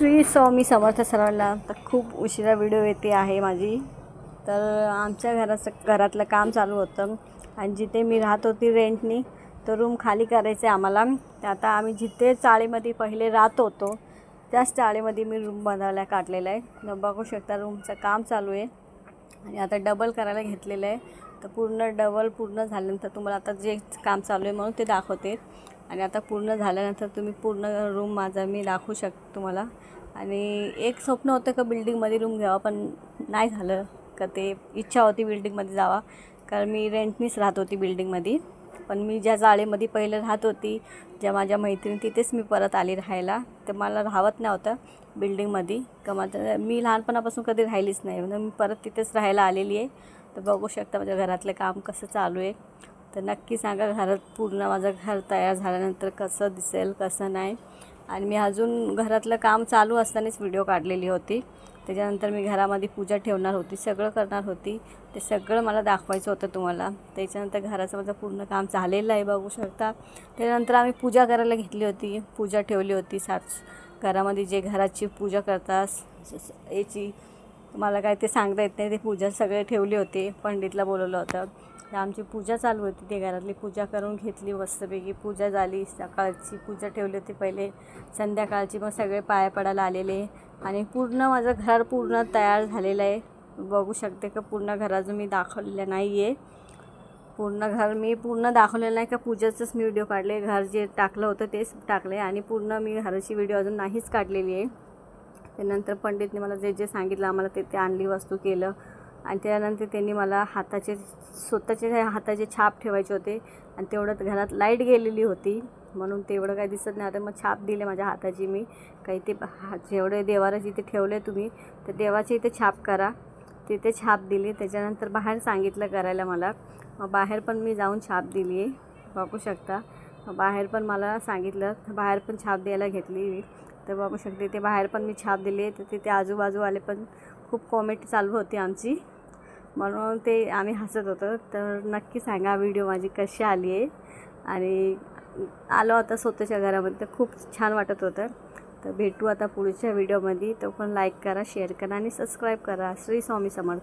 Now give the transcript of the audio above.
श्री स्वामी समर्थ सर्वांना. तर खूप उशिरा व्हिडिओ येते आहे माझी. तर आमच्या घरातलं काम चालू होतं आणि जिथे मी राहत होती रेंटनी तो रूम खाली करायचं आहे आम्हाला. तर आता आम्ही जिथे चाळीमध्ये पहिले राहत होतो त्याच चाळीमध्ये मी रूम बनवायला काढलेला आहे. तर बघू शकता रूमचं काम चालू आहे आणि आता डबल करायला घेतलेलं आहे. तर पूर्ण झाल्यानंतर तुम्हाला आता जे काम चालू आहे म्हणून ते दाखवते आणि आता पूर्ण झाल्यानंतर तुम्ही पूर्ण रूम माझा मी दाखवू शकतो तुम्हाला. आणि एक स्वप्न होतं का बिल्डिंगमध्ये रूम घ्यावा, पण नाही झालं का. ते इच्छा होती बिल्डिंगमध्ये जावा, कारण मी रेंटनीच राहत होती बिल्डिंगमध्ये. पण मी ज्या जाळेमध्ये पहिले राहत होती, ज्या माझ्या मैत्रिणी, तिथेच मी परत आली राहायला. तर मला राहत नव्हतं बिल्डिंगमध्ये का. माझं मी लहानपणापासून कधी राहिलीच नाही, म्हणून मी परत तिथेच राहायला आलेली आहे. तर बघू शकता माझ्या घरातलं काम कसं चालू आहे. तर नक्की सांगा घरात पूर्ण माझं घर तयार झाल्यानंतर कसं दिसेल कसं नाही. आणि मी अजून घरातलं काम चालू असतानाच व्हिडिओ काढलेली होती. त्याच्यानंतर मी घरामध्ये पूजा ठेवणार होती, सगळं करणार होती. ते सगळं मला दाखवायचं होतं तुम्हाला. त्याच्यानंतर घराचं माझं पूर्ण काम झालेलं आहे बघू शकता. त्याच्यानंतर आम्ही पूजा करायला घेतली होती, पूजा ठेवली होती. घरामध्ये जे घराची पूजा करतात याची मला काय ते सांगता येत नाही. ते पूजा सगळे ठेवले होते, पंडितला बोलवलं होतं. तर आमची पूजा चालू होती. ते घरातली पूजा करून घेतली मस्तपैकी. पूजा झाली. सकाळची पूजा ठेवली होती पहिले, संध्याकाळची मग सगळे पाया पडायला आलेले. आणि पूर्ण माझं घर पूर्ण तयार झालेलं आहे. बघू शकते का पूर्ण घराचं मी दाखवलेलं नाही आहे. पूर्ण घर मी पूर्ण दाखवलेलं नाही का. पूजेचंच मी व्हिडिओ काढले, घर जे टाकलं होतं तेच टाकले आणि पूर्ण मी घराची व्हिडिओ अजून नाहीच काढलेली आहे. त्यानंतर पंडितने मला जे जे सांगितलं आम्हाला ते आणली वस्तू केलं. आणि त्यानंतर त्यांनी मला स्वतःचे हाताचे छाप ठेवायचे होते. आणि तेवढं घरात लाईट गेलेली होती म्हणून तेवढं काही दिसत नाही. आता मग छाप दिले माझ्या हाताची मी. काही ते जेवढे देवारा जिथे ठेवले तुम्ही तर देवाचे इथे छाप करा, तिथे छाप दिली. त्याच्यानंतर बाहेर सांगितलं करायला मला. मग बाहेर पण मी जाऊन छाप दिली आहे बघू शकता. बाहेर पण मला सांगितलं, बाहेर पण छाप द्यायला घेतली. तर बघू शकते ते बाहेर पण मी छाप दिली. तर तिथे आजूबाजूवाले पण खूप कॉमेंट चालू होती आमची, म्हणून ते आम्ही हसत होतो. तर नक्की सांगा व्हिडिओ माझी कशी आली आहे. आणि आलो आता स्वतःच्या घरामध्ये तर खूप छान वाटत होतं. तर भेटू आता पुढच्या व्हिडिओमध्ये. तो पण लाईक करा, शेअर करा आणि सबस्क्राईब करा. श्री स्वामी समर्थ.